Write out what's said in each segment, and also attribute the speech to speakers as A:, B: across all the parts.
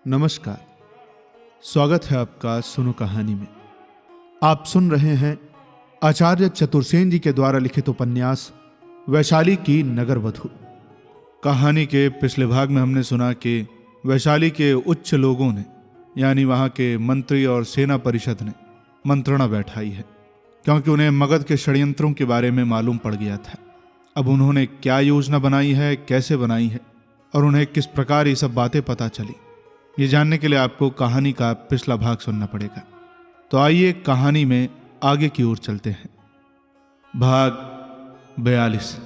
A: नमस्कार, स्वागत है आपका सुनो कहानी में। आप सुन रहे हैं आचार्य चतुर्सेन जी के द्वारा लिखित उपन्यास वैशाली की नगर वधू। कहानी के पिछले भाग में हमने सुना कि वैशाली के उच्च लोगों ने यानी वहां के मंत्री और सेना परिषद ने मंत्रणा बैठाई है, क्योंकि उन्हें मगध के षड्यंत्रों के बारे में मालूम पड़ गया था। अब उन्होंने क्या योजना बनाई है, कैसे बनाई है और उन्हें किस प्रकार ये सब बातें पता चली, ये जानने के लिए आपको कहानी का पिछला भाग सुनना पड़ेगा। तो आइए कहानी में आगे की ओर चलते हैं। भाग 42,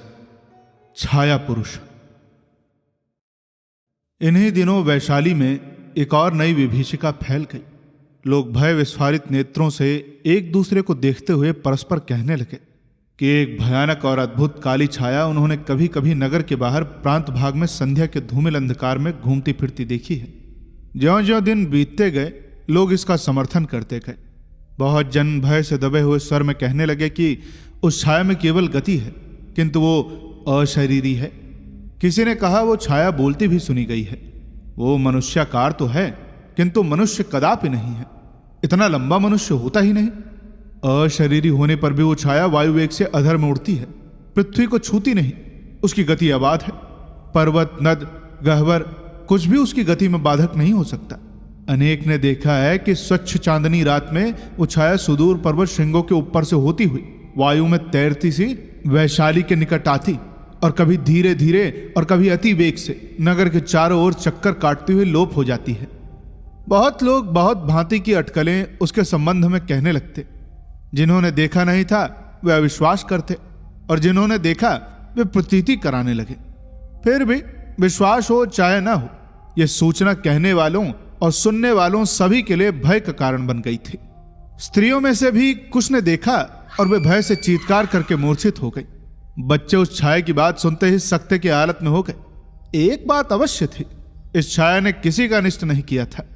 A: छाया पुरुष। इन्हीं दिनों वैशाली में एक और नई विभीषिका फैल गई। लोग भय विस्फारित नेत्रों से एक दूसरे को देखते हुए परस्पर कहने लगे कि एक भयानक और अद्भुत काली छाया उन्होंने कभी कभी नगर के बाहर प्रांत भाग में संध्या के धूमिल अंधकार में घूमती फिरती देखी है। ज्यों-ज्यों दिन बीतते गए लोग इसका समर्थन करते गए। बहुत जन भय से दबे हुए स्वर में कहने लगे कि उस छाया में केवल गति है, किंतु वो अशरीरी है। किसी ने कहा वो छाया बोलती भी सुनी गई है। वो मनुष्याकार तो है, किंतु मनुष्य कदापि नहीं है। इतना लंबा मनुष्य होता ही नहीं। अशरीरी होने पर भी वो छाया वायु वेग से अधर में उड़ती है, पृथ्वी को छूती नहीं। उसकी गति अबाध है। पर्वत, नद, गह्वर कुछ भी उसकी गति में बाधक नहीं हो सकता। अनेक ने देखा है कि स्वच्छ चांदनी रात में वो छाया सुदूर पर्वत श्रृंगों के ऊपर से होती हुई वायु में तैरती सी वैशाली के निकट आती और कभी धीरे धीरे और कभी अति वेग से नगर के चारों ओर चक्कर काटती हुई लोप हो जाती है। बहुत लोग बहुत भांति की अटकलें उसके संबंध में कहने लगते। जिन्होंने देखा नहीं था वे अविश्वास करते और जिन्होंने देखा वे प्रतीति कराने लगे। फिर भी विश्वास हो चाहे ना हो, यह सूचना कहने वालों और सुनने वालों सभी के लिए भय का कारण बन गई थी। स्त्रियों में से भी कुछ ने देखा और वे भय से चीत्कार करके मूर्छित हो गई। बच्चे उस छाया की बात सुनते ही सकते की हालत में हो गए। एक बात अवश्य थी, इस छाया ने किसी का अनिष्ट नहीं किया था।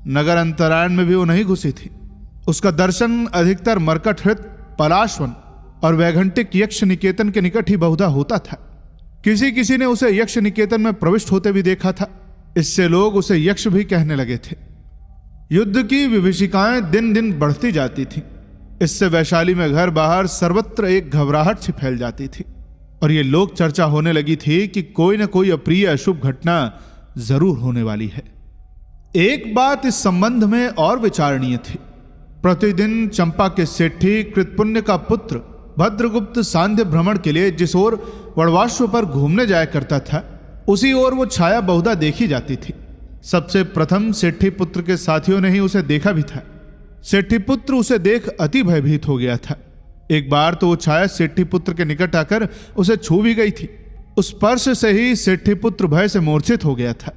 A: नगर अंतरायण में भी वो नहीं घुसी थी। उसका दर्शन अधिकतर मरकटहृत, पलाशवन और वैघंटिक यक्ष निकेतन के निकट ही बहुधा होता था। किसी किसी ने उसे यक्ष निकेतन में प्रविष्ट होते भी देखा था। इससे लोग उसे यक्ष भी कहने लगे थे। युद्ध की विभीषिकाएं दिन दिन बढ़ती जाती थीं। इससे वैशाली में घर बाहर सर्वत्र एक घबराहट सी फैल जाती थी और ये लोक चर्चा होने लगी थी कि कोई न कोई अप्रिय अशुभ घटना जरूर होने वाली है। एक बात इस संबंध में और विचारणीय थी। प्रतिदिन चंपा के सेठी कृतपुण्य का पुत्र भद्रगुप्त सांध्य भ्रमण के लिए जिस ओर वड़वाश्व पर घूमने जाया करता था, उसी ओर वो छाया बहुधा देखी जाती थी। सबसे प्रथम सेठी पुत्र के साथियों ने ही उसे देखा भी था। सेठी पुत्र उसे देख अति भयभीत हो गया था। एक बार तो वो छाया सेठी पुत्र के निकट आकर उसे छू भी गई थी। उस स्पर्श से ही सेठी पुत्र भय से मूर्छित हो गया था।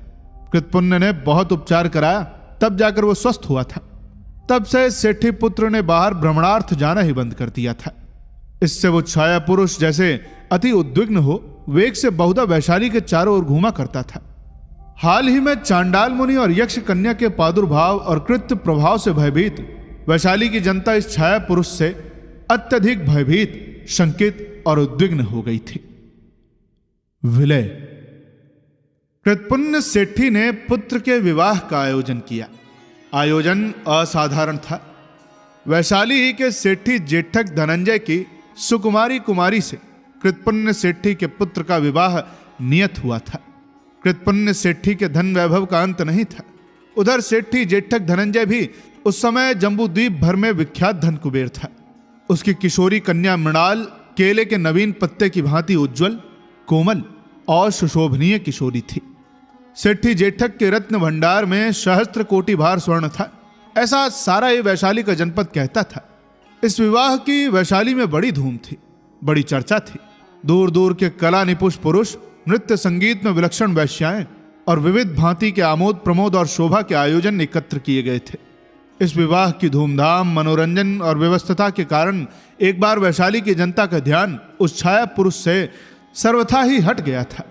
A: कृतपुण्य ने बहुत उपचार कराया, तब जाकर वो स्वस्थ हुआ था। तब से सेठी पुत्र ने बाहर भ्रमणार्थ जाना ही बंद कर दिया था। इससे वो छाया पुरुष जैसे अति उद्विग्न हो वेग से बहुधा वैशाली के चारों ओर घूमा करता था। हाल ही में चांडाल मुनि और यक्ष कन्या के प्रादुर्भाव और कृत्य प्रभाव से भयभीत वैशाली की जनता इस छाया पुरुष से अत्यधिक भयभीत, शंकित और उद्विग्न हो गई थी। विलय। कृतपुण्य सेठी ने पुत्र के विवाह का आयोजन किया। आयोजन असाधारण था। वैशाली ही के सेठी जेठक धनंजय की सुकुमारी कुमारी से कृतपुण्य सेठी के पुत्र का विवाह नियत हुआ था। कृतपुण्य सेठी के धन वैभव का अंत नहीं था। उधर सेठी जेठक धनंजय भी उस समय जम्बूद्वीप भर में विख्यात धन कुबेर था। उसकी किशोरी कन्या मृणाल केले के नवीन पत्ते की भांति उज्ज्वल, कोमल और सुशोभनीय किशोरी थी। सेठी जेठक के रत्न भंडार में सहस्त्र कोटि भार स्वर्ण था, ऐसा सारा ये वैशाली का जनपद कहता था। इस विवाह की वैशाली में बड़ी धूम थी, बड़ी चर्चा थी। दूर दूर के कला निपुष पुरुष, नृत्य संगीत में विलक्षण वैश्याएं और विविध भांति के आमोद प्रमोद और शोभा के आयोजन एकत्र किए गए थे। इस विवाह की धूमधाम, मनोरंजन और व्यवस्थता के कारण एक बार वैशाली की जनता का ध्यान उस छाया पुरुष से सर्वथा ही हट गया था।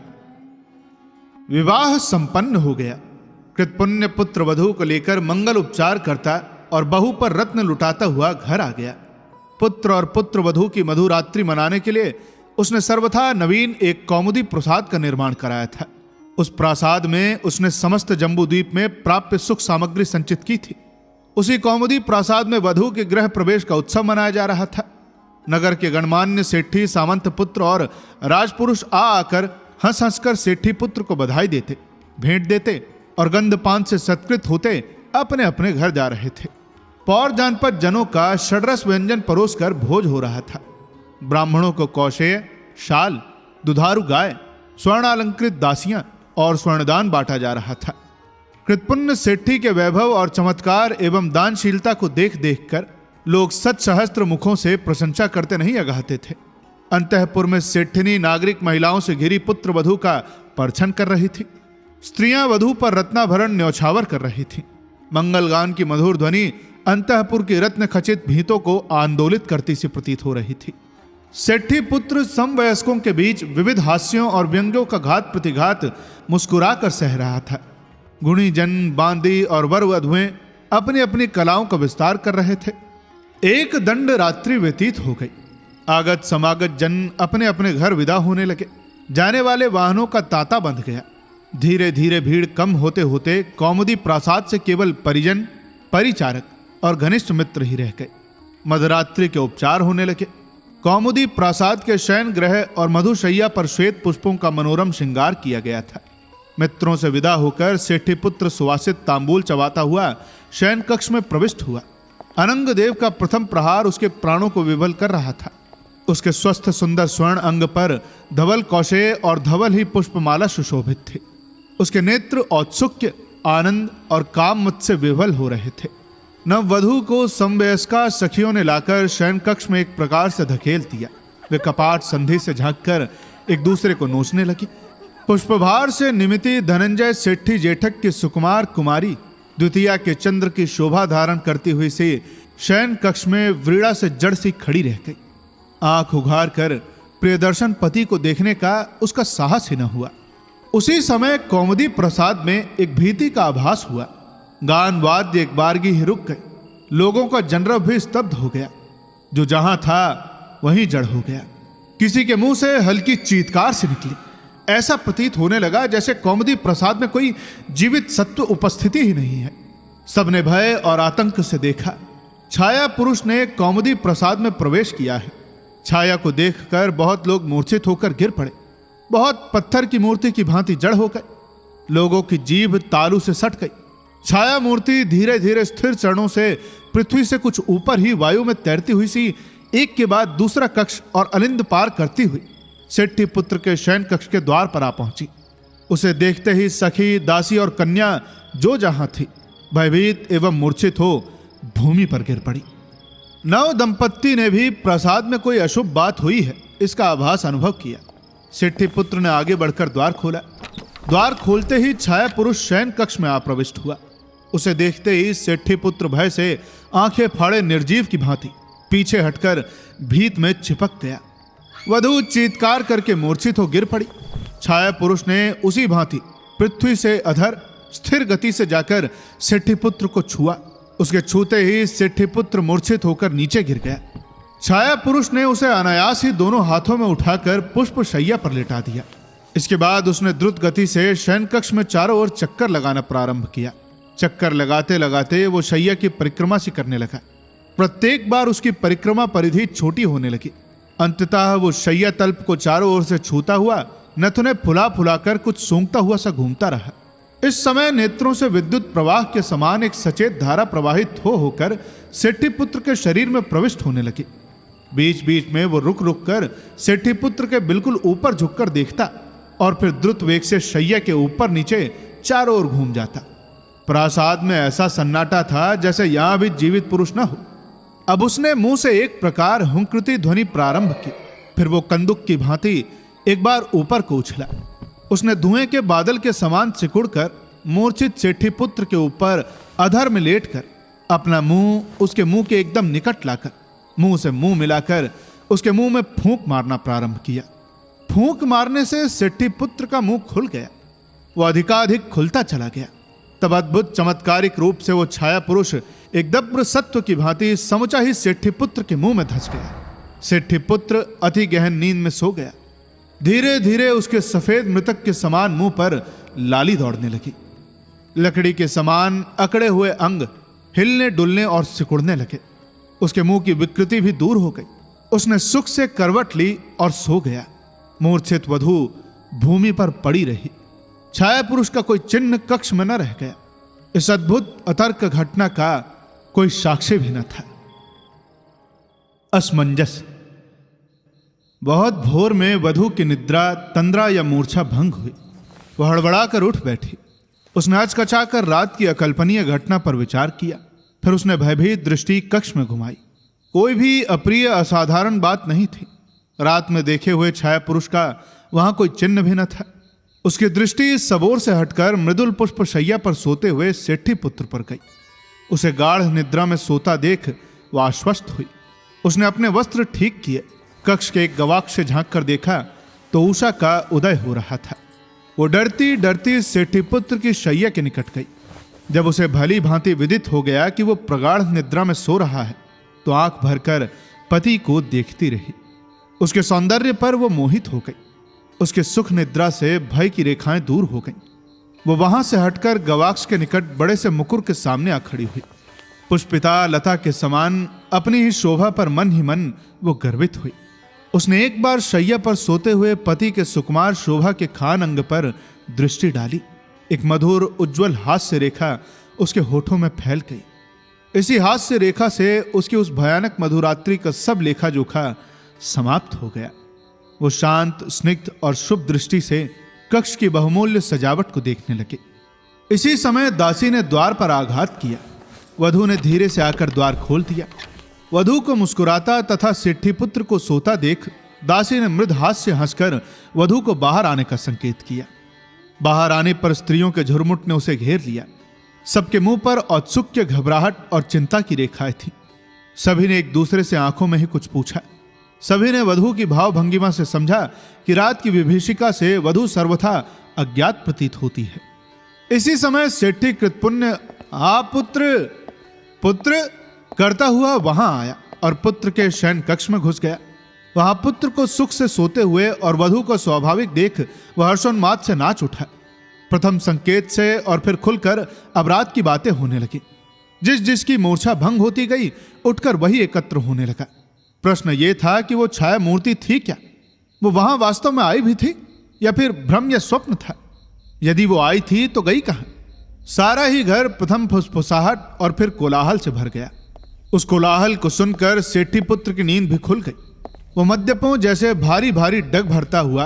A: विवाह संपन्न हो गया। कृतपुण्य पुत्र वधू को लेकर मंगल उपचार करता और बहू पर रत्न लुटाता हुआ घर आ गया। पुत्र और पुत्र वधू की मधुरात्रि मनाने के लिए उसने सर्वथा नवीन एक कौमुदी प्रसाद का निर्माण कराया था। उस प्रासाद में उसने समस्त जम्बूद्वीप में प्राप्य सुख सामग्री संचित की थी। उसी कौमुदी प्रासाद में वधु के गृह प्रवेश का उत्सव मनाया जा रहा था। नगर के गणमान्य सेठी, सामंत पुत्र और राजपुरुष आकर हंस हंसकर सेठी पुत्र को बधाई देते, भेंट देते और गंधपान से सत्कृत होते अपने अपने घर जा रहे थे। पौर जानपद जनों का षड्रस व्यंजन परोसकर भोज हो रहा था। ब्राह्मणों को कौशेय, शाल, दुधारू गाय, स्वर्ण अलंकृत दासियां और स्वर्णदान बांटा जा रहा था। कृतपुण्य सेठी के वैभव और चमत्कार एवं दानशीलता को देख देख कर लोग सत सहस्त्र मुखों से प्रशंसा करते नहीं अगाहते थे। अंतःपुर में सेठनी नागरिक महिलाओं से घिरी पुत्र वधू का परछन कर रही थी। स्त्रियां वधू पर रत्नाभरण न्यौछावर कर रही थी। मंगलगान की मधुर ध्वनि अंतःपुर की रत्न खचित भीतों को आंदोलित करती सी प्रतीत हो रही थी। सेठी पुत्र समवयस्कों के बीच विविध हास्यों और व्यंग्यों का घात प्रतिघात मुस्कुराकर सह रहा था। गुणी जन, बांदी और वर वधुएं अपनी अपनी कलाओं का विस्तार कर रहे थे। एक दंड रात्रि व्यतीत हो गई। आगत समागत जन अपने अपने घर विदा होने लगे। जाने वाले वाहनों का तांता बंध गया। धीरे धीरे भीड़ कम होते होते कौमुदी प्रासाद से केवल परिजन, परिचारक और घनिष्ठ मित्र ही रह गए। मध्यरात्रि के उपचार होने लगे। कौमुदी प्रासाद के शयन ग्रह और मधुशैया पर श्वेत पुष्पों का मनोरम श्रृंगार किया गया था। मित्रों से विदा होकर सेठी पुत्र सुवासित तांबूल चबाता हुआ शयन कक्ष में प्रविष्ट हुआ। अनंग देव का प्रथम प्रहार उसके प्राणों को विवल कर रहा था। उसके स्वस्थ सुंदर स्वर्ण अंग पर धवल कौशेय और धवल ही पुष्पमाला सुशोभित थे। उसके नेत्र औत्सुक्य, आनंद और काम मत से विवल हो रहे थे। नववधू को समवयस्का सखियों ने लाकर शयन कक्ष में एक प्रकार से धकेल दिया। वे कपाट संधि से झांककर एक दूसरे को नोचने लगी। पुष्पभार से निमिति धनंजय सेठी जेठक की सुकुमार कुमारी द्वितीया के चंद्र की शोभा धारण करती हुई से शयन कक्ष में व्रीड़ा से जड़ सी खड़ी रह गई। आंख उघार कर प्रियदर्शन पति को देखने का उसका साहस ही न हुआ। उसी समय कौमुदी प्रसाद में एक भीति का आभास हुआ। गान वाद्य एक बारगी ही रुक गए। लोगों का जनरव भी स्तब्ध हो गया। जो जहां था वहीं जड़ हो गया। किसी के मुंह से हल्की चीत्कार से निकली। ऐसा प्रतीत होने लगा जैसे कौमुदी प्रसाद में कोई जीवित सत्व उपस्थिति ही नहीं है। सबने भय और आतंक से देखा। छाया पुरुष ने कौमुदी प्रसाद में प्रवेश किया है। छाया को देखकर बहुत लोग मूर्छित होकर गिर पड़े। बहुत पत्थर की मूर्ति की भांति जड़ हो गए। लोगों की जीभ तालू से सट गई। छाया मूर्ति धीरे धीरे स्थिर चरणों से पृथ्वी से कुछ ऊपर ही वायु में तैरती हुई सी एक के बाद दूसरा कक्ष और अलिंद पार करती हुई सेठी पुत्र के शयन कक्ष के द्वार पर आ पहुंची। उसे देखते ही सखी, दासी और कन्या जो जहां थी भयभीत एवं मूर्छित हो भूमि पर गिर पड़ी। नव दंपत्ति ने भी प्रसाद में कोई अशुभ बात हुई है इसका आभास अनुभव किया। सेठी पुत्र ने आगे बढ़कर द्वार खोला। द्वार खोलते ही छाया पुरुष शयन कक्ष में आ प्रविष्ट हुआ। उसे देखते ही सेठी पुत्र भय से आंखें फाड़े निर्जीव की भांति पीछे हटकर भीत में चिपक गया। वधू चीत्कार करके मूर्छित हो गिर पड़ी। छाया पुरुष ने उसी भांति पृथ्वी से अधर स्थिर गति से जाकर सेठी पुत्र को छुआ। उसके छूते ही सेठी पुत्र मूर्छित होकर नीचे गिर गया। छाया पुरुष ने उसे अनायास ही दोनों हाथों में उठाकर पुष्प शैया पर लेटा दिया। इसके बाद उसने द्रुत गति से शयन कक्ष में चारों ओर चक्कर लगाना प्रारंभ किया। चक्कर लगाते लगाते वो शैया की परिक्रमा सी करने लगा। प्रत्येक बार उसकी परिक्रमा परिधि छोटी होने लगी। अंततः वो शैया तल्प को चारों ओर से छूता हुआ नथुने फुला फुलाकर कुछ सूंघता हुआ सा घूमता रहा। इस समय नेत्रों से विद्युत प्रवाह के समान एक सचेत धारा प्रवाहित होकर सेठी पुत्र के शरीर में प्रविष्ट होने लगी। बीच बीच में वो रुक रुक कर सेठी पुत्र के बिल्कुल ऊपर झुककर देखता और फिर द्रुत वेग से शैया के ऊपर नीचे चारों ओर घूम जाता। प्रासाद में ऐसा सन्नाटा था जैसे यहां भी जीवित पुरुष न हो। अब उसने मुंह से एक प्रकार हुंकृति ध्वनि प्रारंभ की। फिर वो कंदुक की भांति एक बार ऊपर को उछला। उसने धुएं के बादल के समान सिकुड़कर मूर्छित सेठी पुत्र के ऊपर अधर में लेटकर अपना मुंह उसके मुंह के एकदम निकट लाकर मुंह से मुंह मिलाकर उसके मुंह में फूंक मारना प्रारंभ किया। फूंक मारने से सेठी पुत्र का मुंह खुल गया। वो अधिकाधिक खुलता चला गया। तब अद्भुत चमत्कारिक रूप से वो छाया पुरुष एक दब्र सत्व की भांति समूचा ही सेठी पुत्र के मुंह में धंस गया। सेठी पुत्र अति गहन नींद में सो गया। धीरे धीरे उसके सफेद मृतक के समान मुंह पर लाली दौड़ने लगी। लकड़ी के समान अकड़े हुए अंग हिलने डुलने और सिकुड़ने लगे। उसके मुंह की विकृति भी दूर हो गई। उसने सुख से करवट ली और सो गया। मूर्छित वधू भूमि पर पड़ी रही। छाया पुरुष का कोई चिन्ह कक्ष में न रह गया। इस अद्भुत अतर्क घटना का कोई साक्ष्य भी न था। असमंजस। बहुत भोर में वधू की निद्रा, तंद्रा या मूर्छा भंग हुई। वह हड़बड़ाकर उठ बैठी। उसने हचकचाकर रात की अकल्पनीय घटना पर विचार किया। फिर उसने भयभीत दृष्टि कक्ष में घुमाई। कोई भी अप्रिय असाधारण बात नहीं थी। रात में देखे हुए छाया पुरुष का वहां कोई चिन्ह भी न था। उसकी दृष्टि सबोर से हटकर मृदुल पुष्प शैया पर सोते हुए सेठी पुत्र पर गई। उसे गाढ़ निद्रा में सोता देख वह आश्वस्त हुई। उसने अपने वस्त्र ठीक किए। कक्ष के एक गवाक्ष से झांक कर देखा तो उषा का उदय हो रहा था। वो डरती डरती सेठी पुत्र की शैया के निकट गई। जब उसे भली भांति विदित हो गया कि वो प्रगाढ़ निद्रा में सो रहा है तो आंख भरकर पति को देखती रही। उसके सौंदर्य पर वो मोहित हो गई। उसके सुख निद्रा से भय की रेखाएं दूर हो गईं। वो वहां से हटकर गवाक्ष के निकट बड़े से मुकुर के सामने आ खड़ी हुई। पुष्पिता लता के समान अपनी ही शोभा पर मन ही मन वो गर्वित हुई। उसने एक बार शैया पर सोते हुए पति के सुकुमार शोभा के खान अंग पर दृष्टि डाली। एक मधुर उज्जवल हास्य रेखा उसके होठों में फैल गई। इसी हास्य रेखा से उसकी उस भयानक मधुरात्रि का सब लेखा जोखा समाप्त हो गया। वो शांत, स्निग्ध और शुभ दृष्टि से कक्ष की बहुमूल्य सजावट को देखने लगे। इसी समय दासी ने द्वार पर आघात किया। वधू ने धीरे से आकर द्वार खोल दिया। वधू को मुस्कुराता तथा सेठी पुत्र को सोता देख दासी ने मृद हास्य हंसकर वधू को बाहर आने का संकेत किया। बाहर आने पर स्त्रियों के झुरमुट ने उसे घेर लिया। सबके मुंह पर औत्सुक्य, घबराहट और चिंता की रेखाएं थीं। सभी ने एक दूसरे से आंखों में ही कुछ पूछा। सभी ने वधू की भाव भंगिमा से समझा कि रात की विभीषिका से वधू सर्वथा अज्ञात प्रतीत होती है। इसी समय सेठी कृतपुण्य पुत्र पुत्र करता हुआ वहां आया और पुत्र के शयन कक्ष में घुस गया। वहां पुत्र को सुख से सोते हुए और वधू को स्वाभाविक देख वह हर्षोन्माद से नाच उठा। प्रथम संकेत से और फिर खुलकर अब रात की बातें होने लगी। जिस जिसकी मूर्छा भंग होती गई उठकर वही एकत्र होने लगा। प्रश्न यह था कि वो छाया मूर्ति थी क्या? वो वहां वास्तव में आई भी थी या फिर भ्रम या स्वप्न था? यदि वो आई थी तो गई कहां? सारा ही घर प्रथम फुसफुसाहट और फिर कोलाहल से भर गया। उस कोलाहल को सुनकर सेठी पुत्र की नींद भी खुल गई। वो मद्यपों जैसे भारी भारी डग भरता हुआ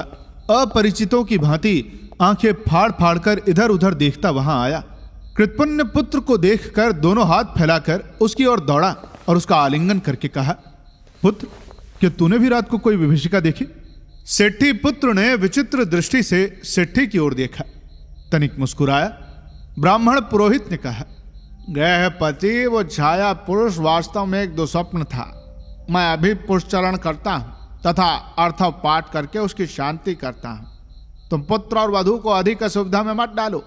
A: अपरिचितों की भांति आंखें फाड़ फाड़ कर इधर उधर देखता वहां आया। कृतपुण्य पुत्र को देखकर दोनों हाथ फैलाकर उसकी ओर दौड़ा और उसका आलिंगन करके कहा, पुत्र, क्या तूने भी रात को कोई विभीषिका देखी? सेठी पुत्र ने विचित्र दृष्टि से सेठी की ओर देखा, तनिक मुस्कुराया। ब्राह्मण पुरोहित ने कहा, गृह पति, वो छाया पुरुष वास्तव में एक दुस्वप्न था। मैं अभी पुष्चरण करता हूं तथा अर्थ पाठ करके उसकी शांति करता हूं। तुम पुत्र और वधू को अधिक असुविधा में मत डालो।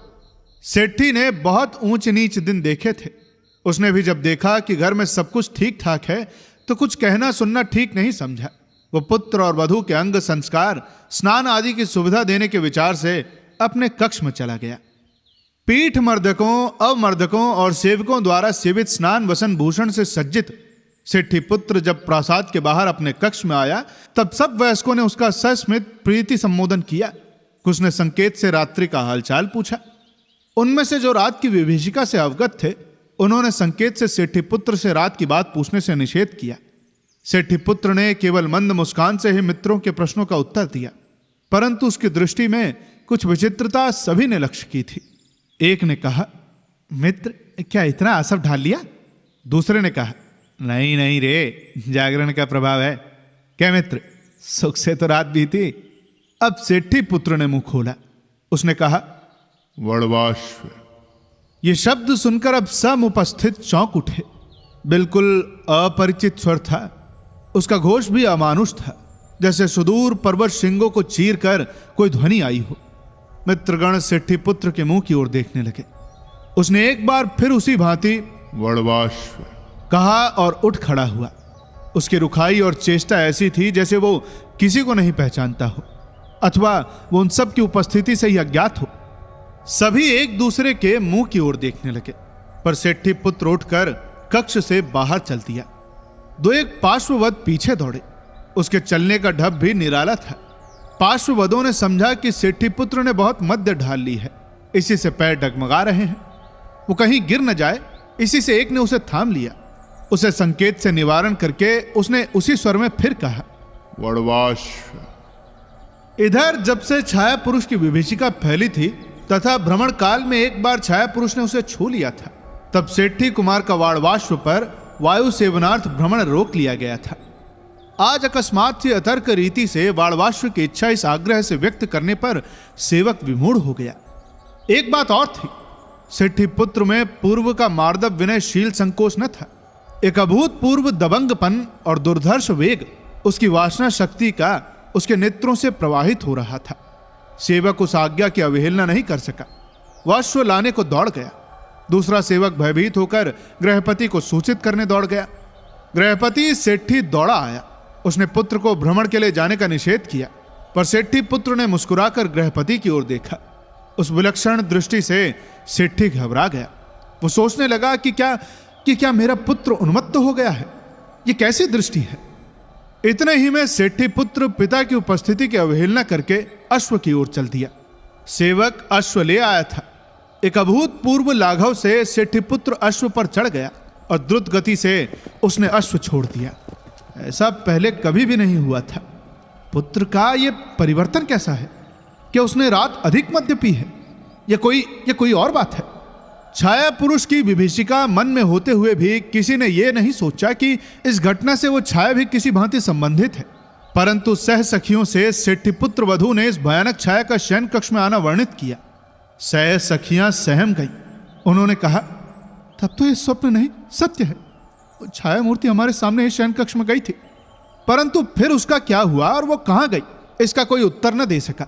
A: सेठी ने बहुत ऊंच नीच दिन देखे थे। उसने भी जब देखा कि घर में सब कुछ ठीक ठाक है तो कुछ कहना सुनना ठीक नहीं समझा। वो पुत्र और वधू के अंग संस्कार, स्नान आदि की सुविधा देने के विचार से अपने कक्ष में चला गया। पीठ मर्दकों, अवमर्दकों और सेवकों द्वारा सेवित स्नान वसन भूषण से सज्जित सेठी पुत्र जब प्रासाद के बाहर अपने कक्ष में आया तब सब वयस्कों ने उसका सस्मित प्रीति संबोधन किया। कुछ ने संकेत से रात्रि का हालचाल पूछा। उनमें से जो रात की विभीषिका से अवगत थे उन्होंने संकेत से सेठी पुत्र से रात की बात पूछने से निषेध किया। सेठी पुत्र ने केवल मंद मुस्कान से ही मित्रों के प्रश्नों का उत्तर दिया, परंतु उसकी दृष्टि में कुछ विचित्रता सभी ने लक्ष्य की थी। एक ने कहा, मित्र, क्या इतना आसव ढाल लिया? दूसरे ने कहा, नहीं नहीं रे, जागरण का प्रभाव है। क्या मित्र, सुख से तो रात बीती। अब सेठी पुत्र ने मुंह खोला। उसने कहा, वड़वाश्व। ये शब्द सुनकर अब सब उपस्थित चौंक उठे। बिल्कुल अपरिचित स्वर था। उसका घोष भी अमानुष था, जैसे सुदूर पर्वत श्रृंगों को चीर कर कोई ध्वनि आई हो। मित्रगण सेठी पुत्र के मुंह की ओर देखने लगे। उसने एक बार फिर उसी भांति वड़वाश्व कहा और उठ खड़ा हुआ। उसकी रुखाई और चेष्टा ऐसी थी जैसे वो किसी को नहीं पहचानता हो अथवा वो उन सब की उपस्थिति से ही अज्ञात हो। सभी एक दूसरे के मुंह की ओर देखने लगे, पर सेठी पुत्र उठकर कक्ष से बाहर चल दिया। दो एक पार्श्ववद पीछे दौड़े। उसके चलने का ढब भी निराला था। पार्श्ववदों ने समझा कि सेठी पुत्र ने बहुत मद्य ढाल ली है, इसी से पैर डगमगा रहे हैं, वो कहीं गिर न जाए, इसी से एक ने उसे थाम लिया। उसे संकेत से निवारण करके उसने उसी स्वर में फिर कहा,
B: वड़वाश्व।
A: इधर जब से छाया पुरुष की विभीषिका फैली थी तथा भ्रमण काल में एक बार छाया पुरुष ने उसे छू लिया था, तब सेठी कुमार का वाड़वाश्व पर वायु सेवनार्थ भ्रमण रोक लिया गया था। आज अकस्मात से अतर्क रीति से वाड़वाश्व की इच्छा इस आग्रह से व्यक्त करने पर सेवक विमूढ़ हो गया। एक बात और थी, सेठी पुत्र में पूर्व का मार्दव विनयशील संकोच न था। एक अभूतपूर्व दबंगपन और दुर्धर्ष वेग उसकी वासना शक्ति का उसके नेत्रों से प्रवाहित हो रहा था। सेवक उस आज्ञा की अवहेलना नहीं कर सका, वह अश्व लाने को दौड़ गया। दूसरा सेवक भयभीत होकर गृहपति को सूचित करने दौड़ गया। गृहपति सेठी दौड़ा आया। उसने पुत्र को भ्रमण के लिए जाने का निषेध किया, पर सेठी पुत्र ने मुस्कुराकर गृहपति की ओर देखा। उस विलक्षण दृष्टि से सेठी घबरा गया। वो सोचने लगा कि क्या मेरा पुत्र उन्मत्त हो गया है? ये कैसी दृष्टि है? इतने ही में सेठी पुत्र पिता की उपस्थिति की अवहेलना करके अश्व की ओर चल दिया। सेवक अश्व ले आया था। एक अभूतपूर्व लाघव से सेठी पुत्र अश्व पर चढ़ गया और द्रुत गति से उसने अश्व छोड़ दिया। ऐसा पहले कभी भी नहीं हुआ था। पुत्र का ये परिवर्तन कैसा है? क्या उसने रात अधिक मद्य पी है या कोई और बात है? छाया पुरुष की विभीषिका मन में होते हुए भी किसी ने यह नहीं सोचा कि इस घटना से वो छाया भी किसी भांति संबंधित है। परंतु सह सखियों से सेठी पुत्र वधू ने इस भयानक छाया का शयन कक्ष में आना वर्णित किया। सह सखियां सहम गई। उन्होंने कहा, तब तो ये स्वप्न नहीं, सत्य है। वो छाया मूर्ति हमारे सामने इस शयन कक्ष में गई थी, परंतु फिर उसका क्या हुआ और वो कहां गई, इसका कोई उत्तर न दे सका।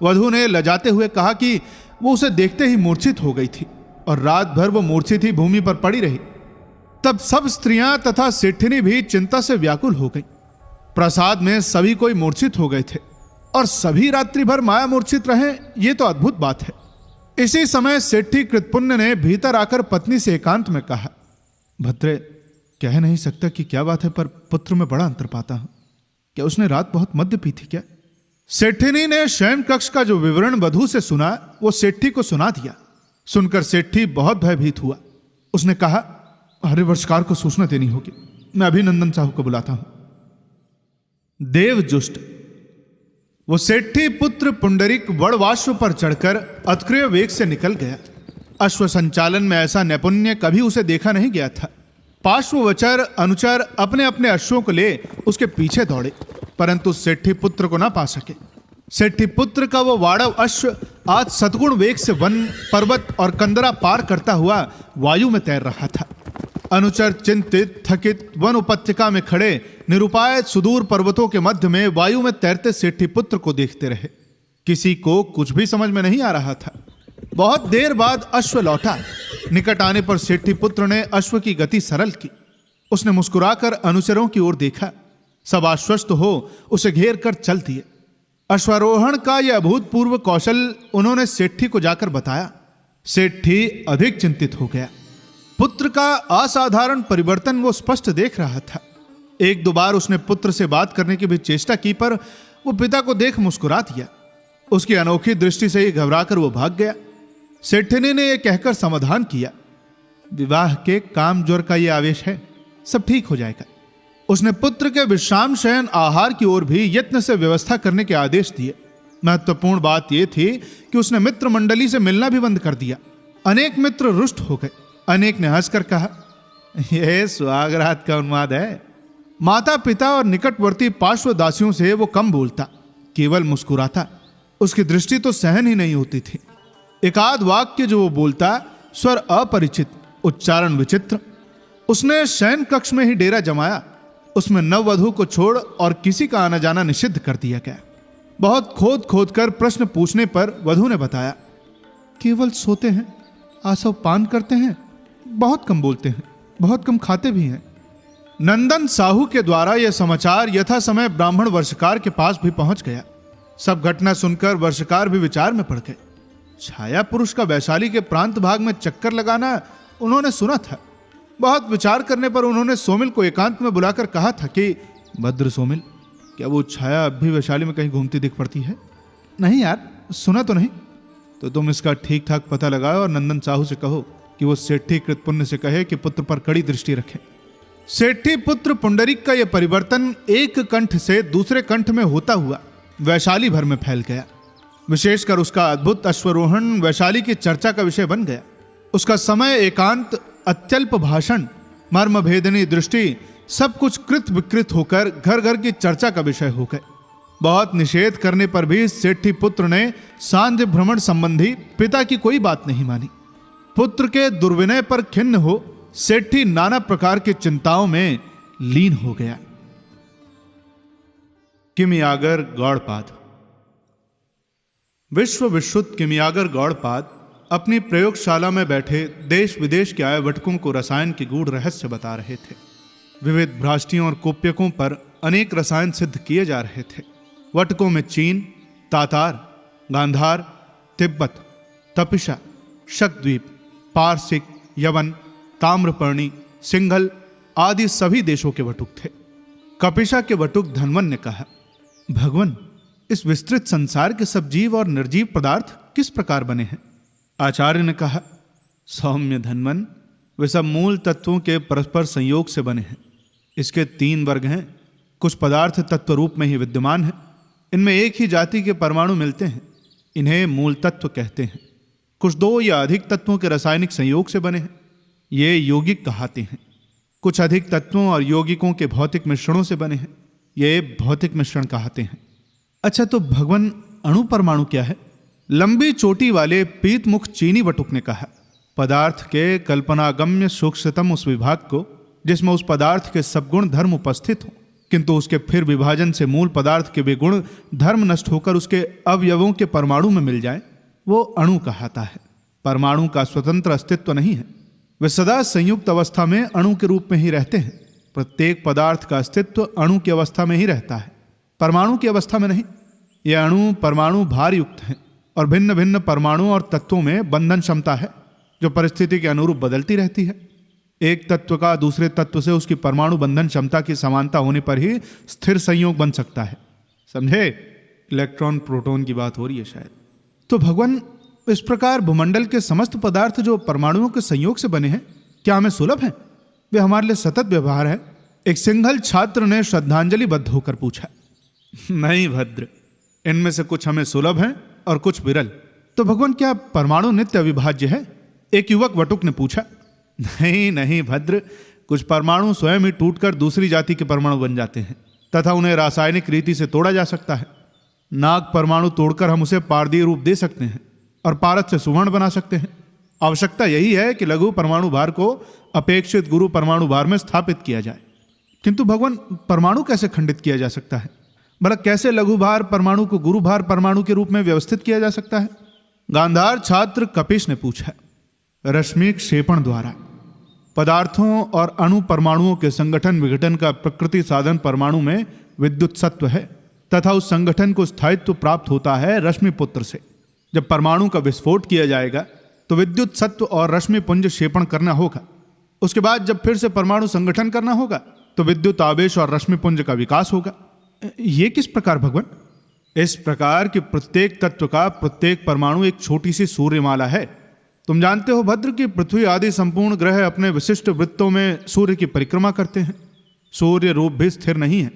A: वधू ने लजाते हुए कहा कि वो उसे देखते ही मूर्छित हो गई थी और रात भर वो मूर्छित ही भूमि पर पड़ी रही। तब सब स्त्रियां तथा सेठिनी भी चिंता से व्याकुल हो गई। प्रसाद में सभी कोई मूर्छित हो गए थे और सभी रात्रि भर माया मूर्छित रहे, ये तो अद्भुत बात है। इसी समय सेठी कृतपुण्य ने भीतर आकर पत्नी से एकांत में कहा, भद्रे, कह नहीं सकता कि क्या बात है, पर पुत्र में बड़ा अंतर पाता हूं। क्या उसने रात बहुत मद्य पी थी क्या? सेठिनी ने शयन कक्ष का जो विवरण वधू से सुना वो सेठी को सुना दिया। सुनकर सेठी बहुत भयभीत हुआ। उसने कहा, आर्यवर्षकार को सूचना देनी होगी, मैं अभिनंदन साहू को बुलाता हूं। देवजुष्ट। वो सेठी पुत्र पुंडरीक वड़वाश्व पर चढ़कर अत्क्रिय वेग से निकल गया। अश्व संचालन में ऐसा नैपुण्य कभी उसे देखा नहीं गया था। पार्श्ववचर अनुचर अपने अपने अश्वों को ले उसके पीछे दौड़े, परंतु सेठी पुत्र को ना पा सके। सेठी पुत्र का वो वाड़व अश्व आज सतगुण वेग से वन, पर्वत और कंदरा पार करता हुआ वायु में तैर रहा था। अनुचर चिंतित थकित वन उपत्यका में खड़े निरुपाय सुदूर पर्वतों के मध्य में वायु में तैरते सेठी पुत्र को देखते रहे। किसी को कुछ भी समझ में नहीं आ रहा था। बहुत देर बाद अश्व लौटा। निकट आने पर सेठी पुत्र ने अश्व की गति सरल की। उसने मुस्कुराकर अनुचरों की ओर देखा। सब आश्वस्त हो उसे घेर कर चल दिए। अश्वारोहण का यह अभूतपूर्व कौशल उन्होंने सेठी को जाकर बताया। सेठी अधिक चिंतित हो गया। पुत्र का असाधारण परिवर्तन वो स्पष्ट देख रहा था। एक दो बार उसने पुत्र से बात करने की भी चेष्टा की, पर वो पिता को देख मुस्कुरा दिया। उसकी अनोखी दृष्टि से ही घबराकर वो भाग गया। सेठिनी ने यह कहकर समाधान किया, विवाह के काम ज्वर का ये आवेश है, सब ठीक हो जाएगा। उसने पुत्र के विश्राम शयन आहार की ओर भी यत्न से व्यवस्था करने के आदेश दिए। महत्वपूर्ण बात यह थी कि उसने मित्र मंडली से मिलना भी बंद कर दिया। अनेक मित्र रुष्ट हो गए। अनेक ने हंसकर कहा, यह सुहागरात का उन्माद है। माता पिता और निकटवर्ती पार्श्वदासियों से वो कम बोलता, केवल मुस्कुराता। उसकी दृष्टि तो सहन ही नहीं होती थी। एकाध वाक्य जो वो बोलता, स्वर अपरिचित, उच्चारण विचित्र। उसने शयन कक्ष में ही डेरा जमाया। उसमें नववधू को छोड़ और किसी का आना जाना निषिद्ध कर दिया गया। बहुत खोद खोद कर प्रश्न पूछने पर वधू ने बताया, केवल सोते हैं, आसव पान करते हैं, बहुत कम बोलते हैं, बहुत कम खाते भी हैं। नंदन साहू के द्वारा यह समाचार यथा समय ब्राह्मण वर्षकार के पास भी पहुंच गया। सब घटना सुनकर वर्षकार भी विचार में पड़ गए। छाया पुरुष का वैशाली के प्रांत भाग में चक्कर लगाना उन्होंने सुना था। बहुत विचार करने पर उन्होंने सोमिल को एकांत में बुलाकर कहा था कि भद्र सोमिल, क्या वो छाया अब भी वैशाली में कहीं घूमती दिख पड़ती है? नहीं यार, सुना तो नहीं। तो तुम इसका ठीक ठाक पता लगाओ और नंदन साहू से कहो कि वो सेठी कृतपुण्य से कहे कि पुत्र पर कड़ी दृष्टि रखे। सेठी पुत्र पुंडरीक का यह परिवर्तन एक कंठ से दूसरे कंठ में होता हुआ वैशाली भर में फैल गया। विशेषकर उसका अद्भुत अश्वरोहण वैशाली की चर्चा का विषय बन गया। उसका समय, एकांत, अत्यल्प भाषण, मर्म भेदनी दृष्टि, सब कुछ कृत विकृत होकर घर घर की चर्चा का विषय हो गए। बहुत निषेध करने पर भी सेठी पुत्र ने सांध्य भ्रमण संबंधी पिता की कोई बात नहीं मानी। पुत्र के दुर्विनय पर खिन्न हो सेठी नाना प्रकार की चिंताओं में लीन हो गया। किमियागर गौड़पाद। विश्व विश्रुत किमियागर गौड़पाद अपनी प्रयोगशाला में बैठे देश विदेश के आए वटकों को रसायन के गूढ़ रहस्य बता रहे थे। विविध भ्राष्टियों और कुप्यकों पर अनेक रसायन सिद्ध किए जा रहे थे। वटकों में चीन, तातार, गांधार, तिब्बत, तपिशा, शक्द्वीप, पारसिक, यवन, ताम्रपर्णी, सिंघल आदि सभी देशों के वटुक थे। कपिशा के वटुक धनवन ने कहा, भगवान, इस विस्तृत संसार के सब जीव और निर्जीव पदार्थ किस प्रकार बने हैं? आचार्य ने कहा, सौम्य धनवन, वे सब मूल तत्वों के परस्पर संयोग से बने हैं। इसके 3 वर्ग हैं। कुछ पदार्थ तत्व रूप में ही विद्यमान है। इनमें एक ही जाति के परमाणु मिलते हैं, इन्हें मूल तत्व कहते हैं। कुछ 2 या अधिक तत्वों के रासायनिक संयोग से बने हैं, ये यौगिक कहलाते हैं। कुछ अधिक तत्वों और यौगिकों के भौतिक मिश्रणों से बने हैं, ये भौतिक मिश्रण कहलाते हैं। अच्छा, तो भगवान, अणु परमाणु क्या है? लंबी चोटी वाले पीत मुख चीनी वटुक ने कहा, पदार्थ के कल्पनागम्य सूक्ष्मतम उस विभाग को जिसमें उस पदार्थ के सब गुण धर्म उपस्थित हो, किंतु उसके फिर विभाजन से मूल पदार्थ के वे गुण धर्म नष्ट होकर उसके अवयवों के परमाणु में मिल जाए, वो अणु कहलाता है। परमाणु का स्वतंत्र अस्तित्व नहीं है, वे सदा संयुक्त अवस्था में अणु के रूप में ही रहते हैं। प्रत्येक पदार्थ का अस्तित्व अणु की अवस्था में ही रहता है, परमाणु की अवस्था में नहीं। ये अणु परमाणु भार युक्त हैं और भिन्न भिन्न परमाणु और तत्वों में बंधन क्षमता है जो परिस्थिति के अनुरूप बदलती रहती है। एक तत्व का दूसरे तत्व से उसकी परमाणु बंधन क्षमता की समानता होने पर ही स्थिर संयोग बन सकता है। समझे? इलेक्ट्रॉन प्रोटॉन की बात हो रही है शायद। तो भगवान, इस प्रकार भूमंडल के समस्त पदार्थ जो परमाणुओं के संयोग से बने हैं, क्या हमें सुलभ हैं? वे हमारे लिए सतत व्यवहार है? एक सिंघल छात्र ने श्रद्धांजलि बद्ध होकर पूछा। नहीं भद्र, इनमें से कुछ हमें सुलभ हैं और कुछ विरल। तो भगवान, क्या परमाणु नित्य अविभाज्य है? एक युवक वटुक ने पूछा। नहीं नहीं भद्र, कुछ परमाणु स्वयं ही टूटकर दूसरी जाति के परमाणु बन जाते हैं तथा उन्हें रासायनिक रीति से तोड़ा जा सकता है। नाग परमाणु तोड़कर हम उसे पारदीय रूप दे सकते हैं और पारद से सुवर्ण बना सकते हैं। आवश्यकता यही है कि लघु परमाणु भार को अपेक्षित गुरु परमाणु भार में स्थापित किया जाए। किंतु भगवान, परमाणु कैसे खंडित किया जा सकता है? भला कैसे लघु भार परमाणु को गुरु भार परमाणु के रूप में व्यवस्थित किया जा सकता है? गांधार छात्र कपिश ने पूछा। रश्मि क्षेपण द्वारा पदार्थों और अणु परमाणुओं के संगठन विघटन का प्रकृति साधन परमाणु में विद्युत सत्व है तथा उस संगठन को स्थायित्व प्राप्त होता है रश्मि पुत्र से। जब परमाणु का विस्फोट किया जाएगा तो विद्युत सत्व और रश्मि पुंज क्षेपण करना होगा। उसके बाद जब फिर से परमाणु संगठन करना होगा तो विद्युत आवेश और रश्मि पुंज का विकास होगा। ये किस प्रकार भगवान? इस प्रकार कि प्रत्येक तत्व का प्रत्येक परमाणु एक छोटी सी सूर्यमाला है। तुम जानते हो भद्र कि पृथ्वी आदि संपूर्ण ग्रह अपने विशिष्ट वृत्तों में सूर्य की परिक्रमा करते हैं। सूर्य रूप भी स्थिर नहीं है।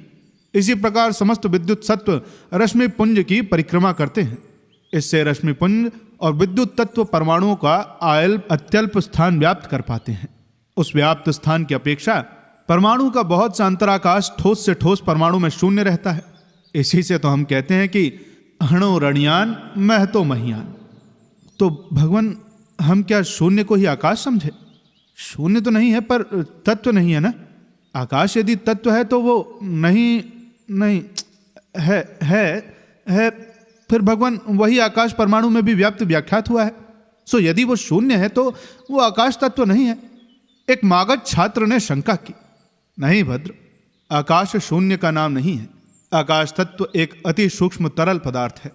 A: इसी प्रकार समस्त विद्युत सत्व रश्मि पुंज की परिक्रमा करते हैं। इससे रश्मि पुंज और विद्युत तत्व परमाणुओं का अत्यल्प स्थान व्याप्त कर पाते हैं। उस व्याप्त स्थान की अपेक्षा परमाणु का बहुत सा अंतराकाश ठोस से ठोस परमाणु में शून्य रहता है। इसी से तो हम कहते हैं कि अणु रणयान महतो महियान। तो भगवान, हम क्या शून्य को ही आकाश समझे? शून्य तो नहीं है पर तत्व नहीं है ना। आकाश यदि तत्व है तो वो नहीं है। फिर भगवान, वही आकाश परमाणु में भी व्याप्त व्याख्यात हुआ है। सो यदि वो शून्य है तो वो आकाश तत्व नहीं है। एक मागध छात्र ने शंका की। नहीं भद्र, आकाश शून्य का नाम नहीं है। आकाश तत्व एक अति सूक्ष्म तरल पदार्थ है।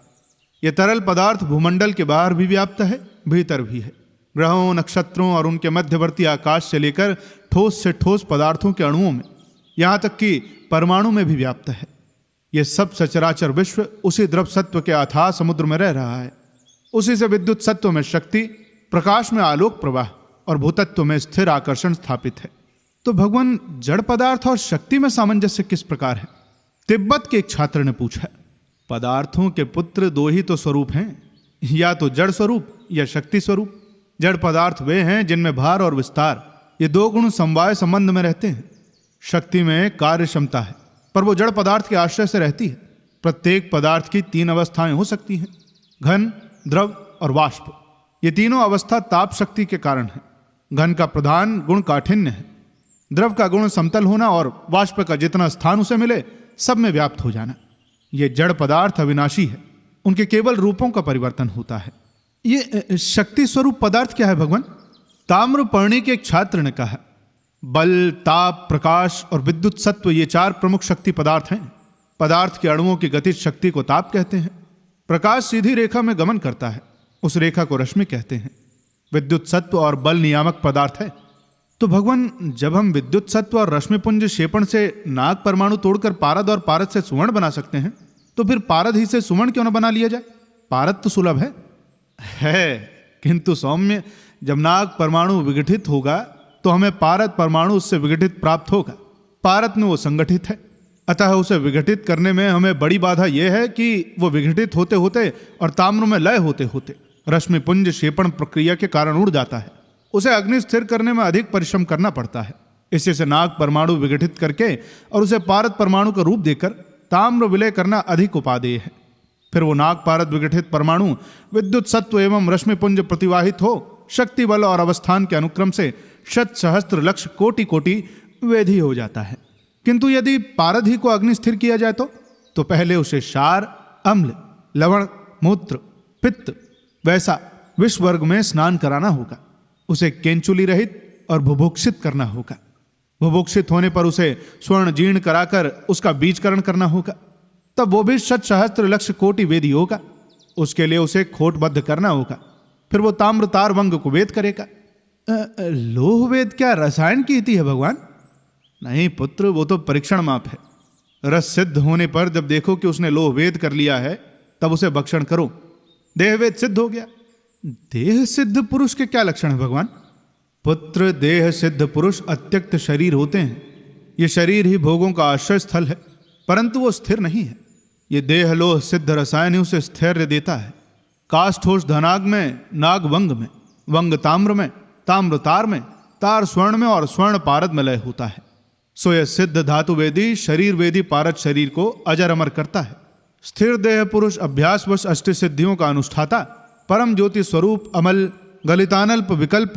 A: यह तरल पदार्थ भूमंडल के बाहर भी व्याप्त है, भीतर भी है। ग्रहों, नक्षत्रों और उनके मध्यवर्ती आकाश से लेकर ठोस से ठोस पदार्थों के अणुओं में, यहाँ तक कि परमाणु में भी व्याप्त है। यह सब सचराचर विश्व उसी द्रव सत्व के अथाह समुद्र में रह रहा है। उसी से विद्युत सत्व में शक्ति, प्रकाश में आलोक प्रवाह और भूतत्व में स्थिर आकर्षण स्थापित है। तो भगवान, जड़ पदार्थ और शक्ति में सामंजस्य किस प्रकार है? तिब्बत के एक छात्र ने पूछा। पदार्थों के पुत्र दो ही तो स्वरूप हैं, या तो जड़ स्वरूप या शक्ति स्वरूप। जड़ पदार्थ वे हैं जिनमें भार और विस्तार, ये दो गुण समवाय संबंध में रहते हैं। शक्ति में कार्य क्षमता है, पर वो जड़ पदार्थ के आश्रय से रहती है। प्रत्येक पदार्थ की तीन अवस्थाएं हो सकती हैं, घन, द्रव और वाष्प। ये तीनों अवस्था ताप शक्ति के कारण है। घन का प्रधान गुण काठिन्य है, द्रव का गुण समतल होना और वाष्प का जितना स्थान उसे मिले सब में व्याप्त हो जाना। ये जड़ पदार्थ अविनाशी है, उनके केवल रूपों का परिवर्तन होता है। ये शक्ति स्वरूप पदार्थ क्या है भगवान? ताम्रपर्णी के एक छात्र ने कहा, बल, ताप, प्रकाश और विद्युत सत्व ये चार प्रमुख शक्ति पदार्थ हैं। पदार्थ के अणुओं की गतिज शक्ति को ताप कहते हैं। प्रकाश सीधी रेखा में गमन करता है, उस रेखा को रश्मि कहते हैं। विद्युत सत्व और बल नियामक पदार्थ है। तो भगवान, जब हम विद्युत सत्व और रश्मिपुंज क्षेपण से नाग परमाणु तोड़कर पारद और पारद से सुवर्ण बना सकते हैं, तो फिर पारद ही से सुवर्ण क्यों न बना लिया जाए? पारद तो सुलभ है, किंतु सौम्य, जब नाग परमाणु विघटित होगा तो हमें पारद परमाणु उससे विघटित प्राप्त होगा। पारद में वो संगठित है, अतः उसे विघटित करने में हमें बड़ी बाधा यह है कि वो विघटित होते होते और ताम्र में लय होते होते रश्मिपुंज क्षेपण प्रक्रिया के कारण उड़ जाता है। उसे अग्नि स्थिर करने में अधिक परिश्रम करना पड़ता है। इसी से नाग परमाणु विघटित करके और उसे पारद परमाणु का रूप देकर ताम्र विलय करना अधिक उपादेय है। फिर वो नाग पारद विघटित परमाणु विद्युत सत्व एवं रश्मिपुंज प्रतिवाहित हो शक्ति, बल और अवस्थान के अनुक्रम से शत सहस्त्र लक्ष कोटि कोटि वेधी हो जाता है। किंतु यदि पारद ही को अग्नि स्थिर किया जाए तो पहले उसे क्षार, अम्ल, लवण, मूत्र, पित्त वैसा विष वर्ग में स्नान कराना होगा। उसे केंचुली रहित और बुभुक्षित करना होगा। बुभुक्षित होने पर उसे स्वर्ण जीर्ण कराकर उसका बीजकरण करना होगा, तब वो भी शत सहस्त्र लक्ष कोटि वेदी होगा। उसके लिए उसे खोटबद्ध करना होगा। फिर वो ताम्र तार वंग को वेद करेगा। लोह वेद क्या रसायन की इति है भगवान? नहीं पुत्र, वो तो परीक्षण माप है। रस सिद्ध होने पर जब देखो कि उसने लोह वेद कर लिया है, तब उसे भक्षण करो। देह वेद सिद्ध हो गया। देह सिद्ध पुरुष के क्या लक्षण है भगवान? पुत्र, देह सिद्ध पुरुष अत्यक्त शरीर होते हैं। ये शरीर ही भोगों का आश्रय स्थल है, परंतु वो स्थिर नहीं है। ये देह लोह सिद्ध रसायन ही उसे स्थैर्य देता है। काष्ठोष धनाग में, नाग वंग में, वंग ताम्र में, ताम्र तार में, तार स्वर्ण में और स्वर्ण पारद में लय होता है। सो यह सिद्ध धातु वेदी शरीर वेदी पारद शरीर को अजर अमर करता है। स्थिर देह पुरुष अभ्यासवश अष्ट सिद्धियों का अनुष्ठाता, परम ज्योति स्वरूप, अमल, गलितानल्प विकल्प,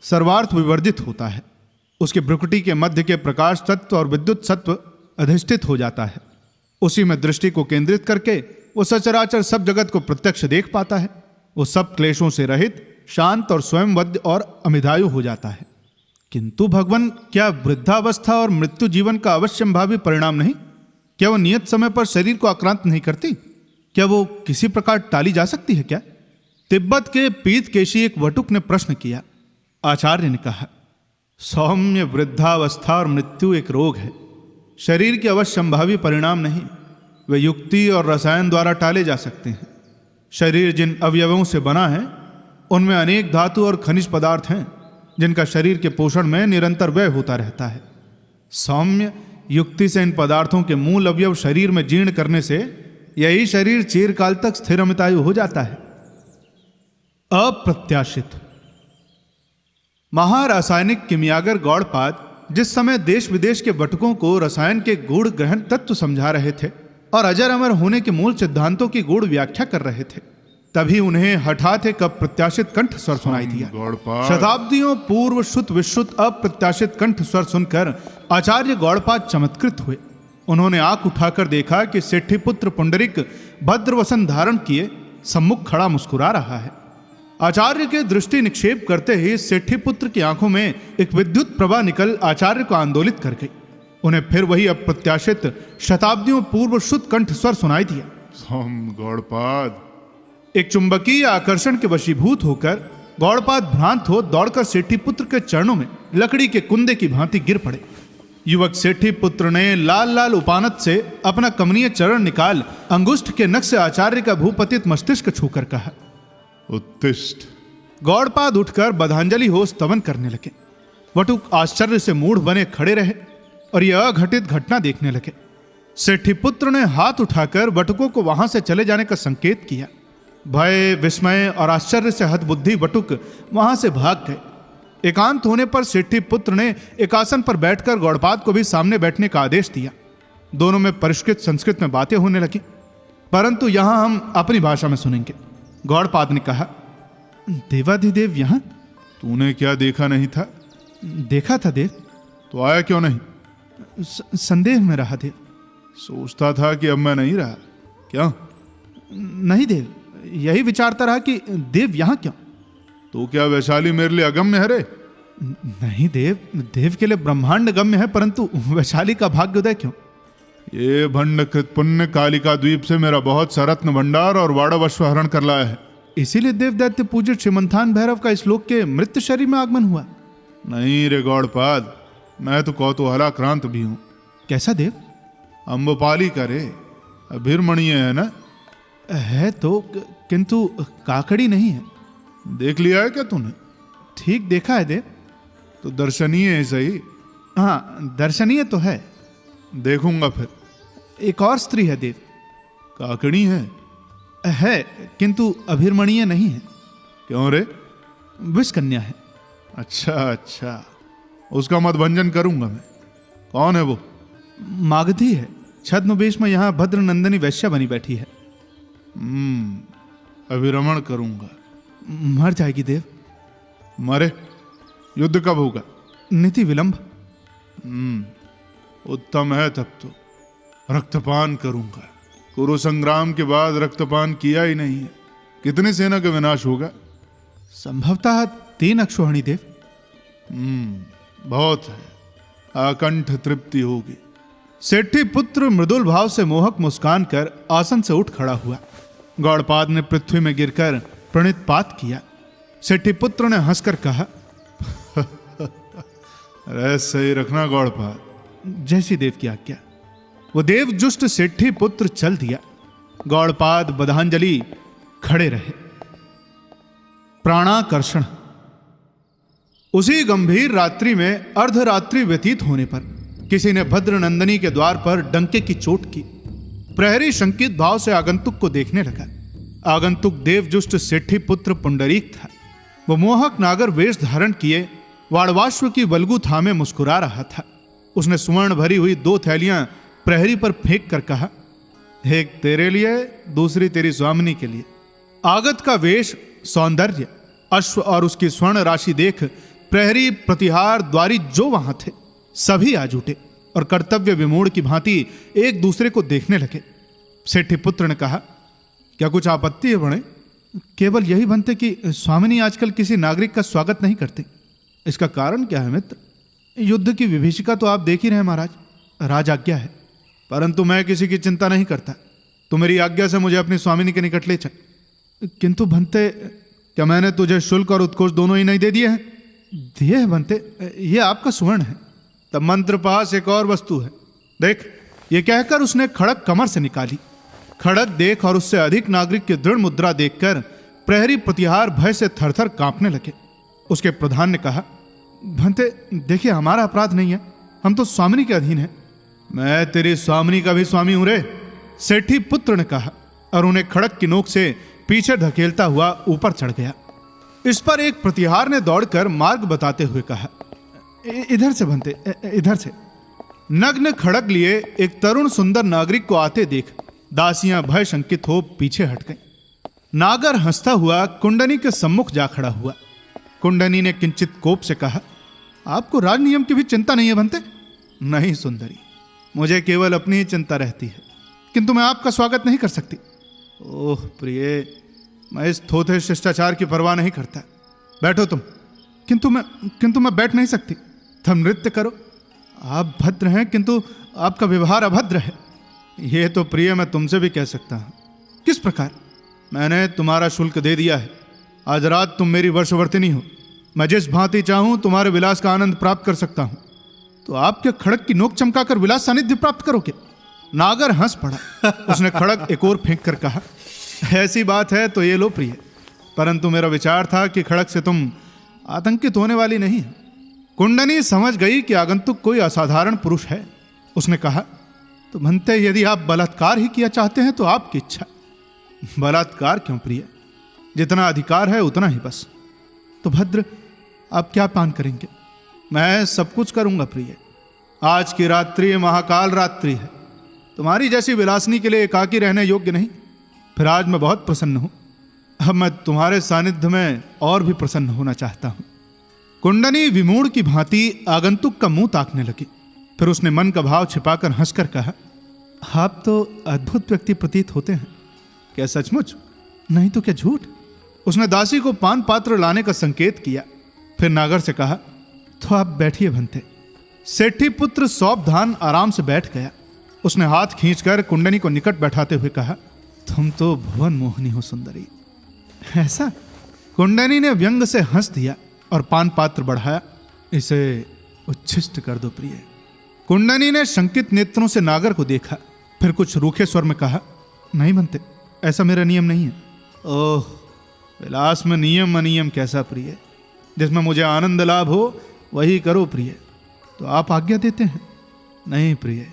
A: सर्वार्थ विवर्जित होता है। उसके भ्रुकुटी के मध्य के प्रकाश तत्व और विद्युत सत्व अधिष्ठित हो जाता है। उसी में दृष्टि को केंद्रित करके वो सचराचर सब जगत को प्रत्यक्ष देख पाता है। वो सब क्लेशों से रहित, शांत और स्वयंवद्य और अमिधायु हो जाता है। किंतु भगवान, क्या वृद्धावस्था और मृत्यु जीवन का अवश्यंभावी परिणाम नहीं? क्या वो नियत समय पर शरीर को आक्रांत नहीं करती? क्या वो किसी प्रकार टाली जा सकती है क्या? तिब्बत के पीतकेशी एक वटुक ने प्रश्न किया। आचार्य ने कहा, सौम्य, वृद्धावस्था और मृत्यु एक रोग है, शरीर के अवश्यंभावी परिणाम नहीं। वे युक्ति और रसायन द्वारा टाले जा सकते हैं। शरीर जिन अवयवों से बना है, उनमें अनेक धातु और खनिज पदार्थ हैं, जिनका शरीर के पोषण में निरंतर व्यय होता रहता है। सौम्य, युक्ति से इन पदार्थों के मूल अवयव शरीर में जीर्ण करने से यही शरीर चिरकाल तक स्थिर अमितायु हो जाता है। अप्रत्याशित। महारासायनिक किमियागर गौड़पाद जिस समय देश विदेश के वटकों को रसायन के गूढ़ गहन तत्व समझा रहे थे और अजर अमर होने के मूल सिद्धांतों की गूढ़ व्याख्या कर रहे थे, तभी उन्हें हठात एक अप्रत्याशित कंठ स्वर सुनाई दिया। शताब्दियों पूर्व शुद्ध विशुद्ध अप्रत्याशित कंठ स्वर सुनकर आचार्य गौड़पाद चमत्कृत हुए। उन्होंने आंख उठाकर देखा कि सेठी पुत्र पुंडरिक भद्रवसन धारण किए सम्मुख खड़ा मुस्कुरा रहा है। आचार्य के दृष्टि निक्षेप करते ही सेठी पुत्र की आंखों में एक विद्युत प्रभा निकल आचार्य को आंदोलित कर गई। उन्हें फिर वही अप्रत्याशित शताब्दियों पूर्व शुद्ध कंठ स्वर सुनाई दिया।
B: गौड़पाद,
A: एक चुंबकीय आकर्षण के वशीभूत होकर गौड़पाद भ्रांत हो दौड़कर सेठी पुत्र के चरणों में लकड़ी के कुंदे की भांति गिर पड़े। युवक सेठी पुत्र ने लाल लाल उपानत से अपना कमनीय चरण निकाल अंगुष्ठ के नख से आचार्य का भूपतित मस्तिष्क छूकर कहा,
B: उत्तिष्ठ।
A: गौड़पाद उठकर बधांजलि हो स्तवन करने लगे। वटुक आश्चर्य से मूढ़ बने खड़े रहे और यह अघटित घटना देखने लगे। सेठी पुत्र ने हाथ उठाकर वटुकों को वहां से चले जाने का संकेत किया। भय, विस्मय और आश्चर्य से हतबुद्धि वटुक वहां से भाग गए। एकांत होने पर सेठी पुत्र ने एक आसन पर बैठकर गौड़पाद को भी सामने बैठने का आदेश दिया। दोनों में परिष्कृत संस्कृत में बातें होने लगी, परंतु यहां हम अपनी भाषा में सुनेंगे। गौड़पाद ने कहा, देवाधिदेव यहां?
B: तूने क्या देखा नहीं था?
A: देखा था देव।
B: तो आया क्यों नहीं?
A: संदेह में रहा देव।
B: सोचता था कि अब मैं नहीं रहा क्या?
A: नहीं देव, यही विचारता रहा कि देव यहां क्यों।
B: तो क्या वैशाली मेरे लिए अगम्य है रे?
A: नहीं देव, देव के लिए ब्रह्मांड गम्य है, परंतु वैशाली का भाग्योदय क्यों?
B: ये भंडकृत पुण्य कालिका द्वीप से मेरा बहुत सा रत्न भंडार और वाड़वश्व हरण कर लाया है।
A: इसीलिए देव दैत्य पूजित श्रीमंथान भैरव का इस लोक के मृत्यु शरीर में आगमन हुआ।
B: नहीं रे गौड़पाद, मैं तो कौतूहलाक्रांत भी हूं।
A: कैसा देव?
B: अम्बपाली का रे, अभिरमणीय है ना?
A: है तो, किंतु काकड़ी नहीं है।
B: देख लिया है क्या तूने?
A: ठीक देखा है देव।
B: तो दर्शनीय है सही?
A: हाँ, दर्शनीय तो है।
B: देखूंगा फिर।
A: एक और स्त्री है देव।
B: काकड़ी है?
A: है, किंतु अभिरमणीय नहीं है।
B: क्यों रे?
A: विष कन्या है।
B: अच्छा अच्छा, उसका मत भंजन करूंगा मैं। कौन है वो?
A: मागधी है, छद्मवेश में यहाँ भद्र नंदनी वैश्या बनी बैठी है।
B: अभिरमण करूंगा।
A: मर जाएगी देव।
B: मरे? युद्ध कब होगा?
A: नीति विलंब।
B: उत्तम है, तब तो रक्तपान करूंगा। कुरु संग्राम के बाद रक्तपान किया ही नहीं है। कितनी सेना का विनाश होगा?
A: संभवतः 3 अक्षोहिणी देव।
B: बहुत है, आकंठ तृप्ति होगी।
A: सेठी पुत्र मृदुल भाव से मोहक मुस्कान कर आसन से उठ खड़ा हुआ। गौड़पाद ने पृथ्वी में गिरकर प्रणितपात किया। सेठी पुत्र ने हंसकर कहा,
B: अरे सही रखना गौड़पाद।
A: जैसी देव की आज्ञा। वो देव जुष्ट सेठी पुत्र चल दिया। गौड़पाद बधांजलि खड़े रहे। प्राणाकर्षण। उसी गंभीर रात्रि में अर्धरात्रि व्यतीत होने पर किसी ने भद्र नंदनी के द्वार पर डंके की चोट की। प्रहरी शंकित भाव से आगंतुक को देखने लगा। आगंतुक देवजुष्ट सेठी पुत्र पुंडरीक था। वो मोहक नागर वेश धारण किए वाड़वाश्व की बलगु थामे मुस्कुरा रहा था। उसने स्वर्ण भरी हुई 2 थैलियां प्रहरी पर फेंक कर कहा, एक तेरे लिए, दूसरी तेरी स्वामिनी के लिए। आगत का वेश, सौंदर्य, अश्व और उसकी स्वर्ण राशि देख प्रहरी, प्रतिहार, द्वारी जो वहां थे सभी आ जुटे और कर्तव्य विमूढ़ की भांति एक दूसरे को देखने लगे। सेठी पुत्र ने कहा, क्या कुछ आपत्ति है बड़े? केवल यही बनते कि स्वामिनी आजकल किसी नागरिक का स्वागत नहीं करते। इसका कारण क्या है मित्र? युद्ध की विभीषिका तो आप देख ही रहे महाराज, राज आज्ञा है। परंतु मैं किसी की चिंता नहीं करता। तो मेरी आज्ञा से मुझे अपनी स्वामिनी के निकट ले चल। किंतु बनते, क्या मैंने तुझे शुल्क और उत्कोच दोनों ही नहीं दे दिए हैं? दिए हैं बनते, ये आपका सुवर्ण है। तब मंत्र पास एक और वस्तु है, देख। ये कहकर उसने खड़क कमर से निकाली। खड़क देख और उससे अधिक नागरिक की दृढ़ मुद्रा देखकर प्रहरी, प्रतिहार भय से थरथर कांपने लगे। उसके प्रधान ने कहा, भंते देखिए, हमारा अपराध नहीं है, हम तो स्वामिनी के अधीन हैं। मैं तेरी स्वामिनी का भी स्वामी हूं रे, सेठी पुत्र ने कहा और उन्हें खड़क की नोक से पीछे धकेलता हुआ ऊपर चढ़ गया। इस पर एक प्रतिहार ने दौड़कर मार्ग बताते हुए कहा, इधर से भंते, इधर से। नग्न खड़क लिए एक तरुण सुंदर नागरिक को आते देख दासियां भय शंकित हो पीछे हट गईं। नागर हंसता हुआ कुंडनी के सम्मुख जा खड़ा हुआ। कुंडनी ने किंचित कोप से कहा, आपको राज नियम की भी चिंता नहीं है भंते? नहीं सुंदरी, मुझे केवल अपनी ही चिंता रहती है, किंतु मैं आपका स्वागत नहीं कर सकती। ओह प्रिय, मैं इस थोथे शिष्टाचार की परवाह नहीं करता। बैठो तुम। किंतु मैं बैठ नहीं सकती। तुम नृत्य करो। आप भद्र हैं, किंतु आपका व्यवहार अभद्र है। यह तो प्रिय मैं तुमसे भी कह सकता हूं। किस प्रकार? मैंने तुम्हारा शुल्क दे दिया है। आज रात तुम मेरी वर्षवर्तिनी हो। मैं जिस भांति चाहूं तुम्हारे विलास का आनंद प्राप्त कर सकता हूं। तो आप क्या खड़ग की नोक चमकाकर विलास सानिध्य प्राप्त करोगे? नागर हंस पड़ा। उसने खड़ग एक और फेंक कर कहा, ऐसी बात है तो ये लो प्रिय, परंतु मेरा विचार था कि खड़ग से तुम आतंकित होने वाली नहीं है। कुंडनी समझ गई कि आगंतुक कोई असाधारण पुरुष है। उसने कहा, तो बनते यदि आप बलात्कार ही किया चाहते हैं तो आपकी इच्छा। बलात्कार क्यों प्रिय? जितना अधिकार है उतना ही बस। तो भद्र, आप क्या पान करेंगे? मैं सब कुछ करूंगा प्रिय। आज की रात्रि महाकाल रात्रि है। तुम्हारी जैसी विलासनी के लिए एकाकी रहने योग्य नहीं। फिर आज मैं बहुत प्रसन्न हूं। अब मैं तुम्हारे सानिध्य में और भी प्रसन्न होना चाहता हूं। कुंडनी विमूढ़ की भांति आगंतुक का मुंह ताकने लगी। फिर उसने मन का भाव छिपाकर हंसकर कहा, आप तो अद्भुत व्यक्ति प्रतीत होते हैं। क्या सचमुच? नहीं तो क्या झूठ? उसने दासी को पान पात्र लाने का संकेत किया। फिर नागर से कहा, तो आप बैठिए भंते। सेठी पुत्र सौबधान आराम से बैठ गया। उसने हाथ खींचकर कुंडनी को निकट बैठाते हुए कहा, तुम तो भुवन मोहिनी हो सुंदरी। ऐसा? कुंडनी ने व्यंग से हंस दिया और पान पात्र बढ़ाया। इसे उच्छिष्ट कर दो प्रिय। कुंडनी ने शंकित नेत्रों से नागर को देखा। फिर कुछ रूखे स्वर में कहा, नहीं बनते, ऐसा मेरा नियम नहीं है। ओह, विलास में नियम अनियम कैसा प्रिय? जिसमें मुझे आनंद लाभ हो वही करो प्रिय। तो आप आज्ञा देते हैं? नहीं प्रिय,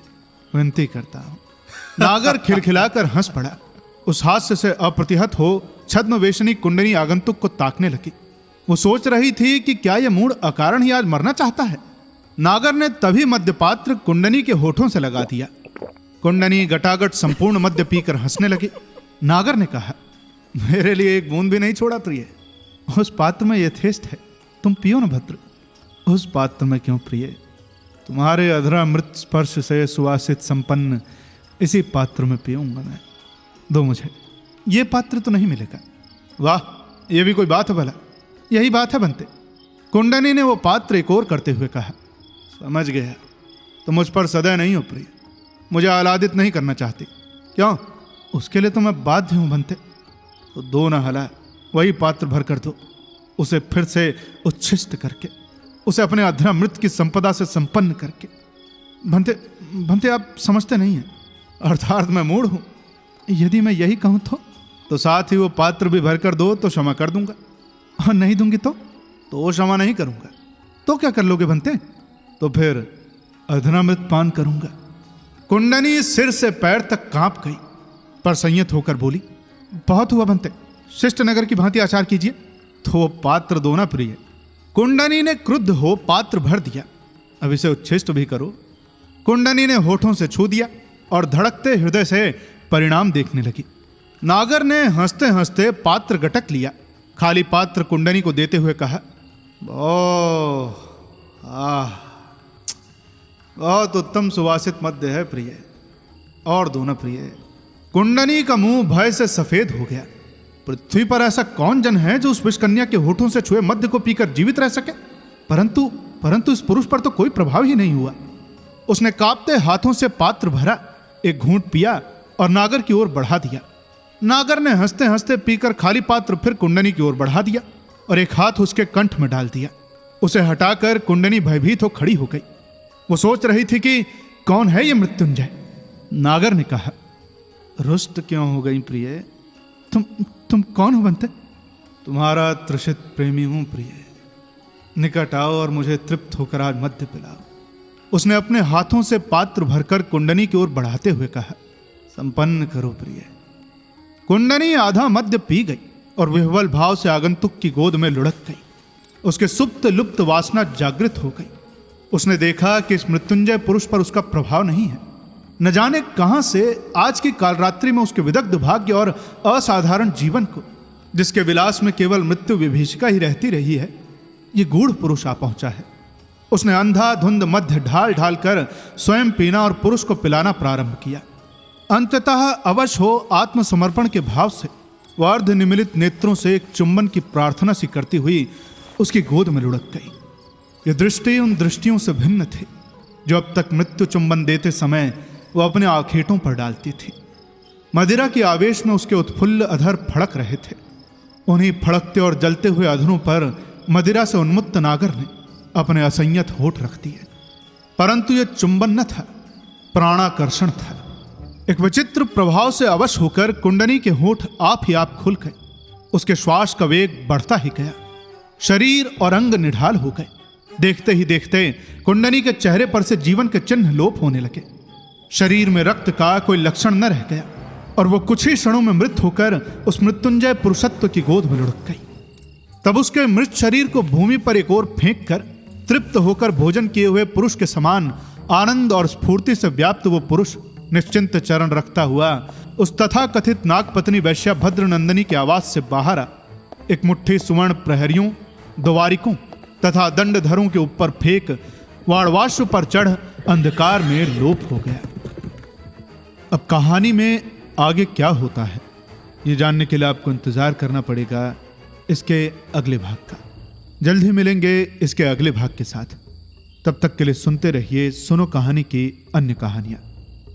A: विनती करता हूं। नागर खिलखिलाकर हंस पड़ा। उस हास्य से अप्रतिहत हो छद्मवेशनी कुंडनी आगंतुक को ताकने लगी। वो सोच रही थी कि क्या यह मूढ़ अकारण ही आज मरना चाहता है। नागर ने तभी मद्यपात्र कुंडनी के होठों से लगा दिया। कुंडनी गटागट संपूर्ण मद्य पीकर हंसने लगी। नागर ने कहा, मेरे लिए एक बूंद भी नहीं छोड़ा प्रिय। उस पात्र में यथेष्ट है, तुम पियो न भद्र। उस पात्र में क्यों प्रिय? तुम्हारे अधरा मृत स्पर्श से सुवासित संपन्न इसी पात्र में पीऊंगा मैं। दो मुझे। ये पात्र तो नहीं मिलेगा। वाह, ये भी कोई बात है भला? यही बात है बनते। कुंडनी ने वो पात्र एक और करते हुए कहा, समझ गया, तो मुझ पर सदैव नहीं हो प्रिय। मुझे आह्लादित नहीं करना चाहती। क्यों? उसके लिए तो मैं बाध्य हूं बनते। तो दो ना हला, वही पात्र भर कर दो। उसे फिर से उच्छिष्ट करके, उसे अपने अधरा मृत की संपदा से संपन्न करके। भंते आप समझते नहीं हैं, अर्थात मैं मूढ़ हूं। यदि मैं यही कहूं तो साथ ही वो पात्र भी भर कर दो तो क्षमा कर दूंगा, और नहीं दूंगी तो क्षमा नहीं करूंगा। तो क्या कर लोगे भंते? तो फिर अधरामृत पान करूंगा। कुंडनी सिर से पैर तक कांप गई, पर संयत होकर बोली, बहुत हुआ भंते, शिष्ट नगर की भांति आचार कीजिए। तो वो पात्र दो ना प्रिय। कुंडनी ने क्रुद्ध हो पात्र भर दिया। अब इसे उच्छिष्ट भी करो। कुंडनी ने होठों से छू दिया और धड़कते हृदय से परिणाम देखने लगी। नागर ने हंसते हंसते पात्र गटक लिया। खाली पात्र कुंडनी को देते हुए कहा, बहुत उत्तम सुवासित मद्य है प्रिय, और दो न प्रिय। कुंडनी का मुंह भय से सफेद हो गया। पृथ्वी पर ऐसा कौन जन है जो उस विषकन्या के होठों से छुए मद्य को पीकर जीवित रह सके? परंतु इस पुरुष पर तो कोई प्रभाव ही नहीं हुआ। उसने कांपते हाथों से पात्र भरा, एक घूंट पिया और नागर की ओर बढ़ा दिया। नागर ने हंसते हंसते पीकर खाली पात्र फिर कुंडनी की ओर बढ़ा दिया और एक हाथ उसके कंठ में डाल दिया। उसे हटाकर कुंडनी भयभीत हो खड़ी हो गई। वो सोच रही थी कि कौन है ये मृत्युंजय। नागर ने कहा, रुष्ट क्यों हो गई प्रिय? तुम कौन हो बनते? तुम्हारा तृषित प्रेमी हूं प्रिय। निकट आओ और मुझे तृप्त होकर आज मद्य पिलाओ। उसने अपने हाथों से पात्र भरकर कुंडनी की ओर बढ़ाते हुए कहा, संपन्न करो प्रिय। कुंडनी आधा मद्य पी गई और विह्वल भाव से आगंतुक की गोद में लुढ़क गई। उसके सुप्त लुप्त वासना जागृत हो गई। उसने देखा कि इस मृत्युंजय पुरुष पर उसका प्रभाव नहीं है। न जाने कहां से आज की कालरात्रि में उसके विदग्ध भाग्य और असाधारण जीवन को, जिसके विलास में केवल मृत्यु विभीषिका ही रहती रही है, ये गूढ़ पुरुष आ पहुंचा है। उसने अंधाधुंध मध्य ढाल ढाल कर स्वयं पीना और पुरुष को पिलाना प्रारंभ किया। अंततः अवश्य हो आत्मसमर्पण के भाव से वह अर्ध निमिलित नेत्रों से एक चुंबन की प्रार्थना सी करती हुई उसकी गोद में लुढ़क गई। यह दृष्टि उन दृष्टियों से भिन्न थी जो अब तक मृत्यु चुंबन देते समय वह अपने आखेटों पर डालती थी। मदिरा के आवेश में उसके उत्फुल्ल अधर फड़क रहे थे। उन्हीं फड़कते और जलते हुए अधरों पर मदिरा से उन्मुक्त नागर ने अपने असंयत होठ रख दिए। परंतु यह चुंबन न था, प्राणाकर्षण था। एक विचित्र प्रभाव से अवश होकर कुंडनी के होठ आप ही आप खुल गए। उसके श्वास का वेग बढ़ता ही गया। शरीर और अंग निढाल हो गए। देखते ही देखते कुंडनी के चेहरे पर से जीवन के चिन्ह लोप होने लगे। शरीर में रक्त का कोई लक्षण न रह गया और वो कुछ ही क्षणों में मृत होकर उस मृत्युंजय पुरुषत्व की गोद में लुढ़क गई। तब उसके मृत शरीर को भूमि पर एक ओर फेंक कर तृप्त होकर भोजन किए हुए पुरुष के समान आनंद और स्फूर्ति से व्याप्त वो पुरुष निश्चिंत चरण रखता हुआ उस तथाकथित नागपत्नी वैश्या भद्रनंदिनी के आवास से बाहर आ एक मुट्ठी सुवर्ण प्रहरियों, द्वारिकों तथा दंडधरों के ऊपर फेंक वाणवाश्व पर चढ़ अंधकार में लोप हो गया। अब कहानी में आगे क्या होता है ये जानने के लिए आपको इंतजार करना पड़ेगा इसके अगले भाग का। जल्द ही मिलेंगे इसके अगले भाग के साथ। तब तक के लिए सुनते रहिए सुनो कहानी की अन्य कहानियां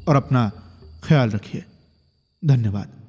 A: और अपना ख्याल रखिए। धन्यवाद।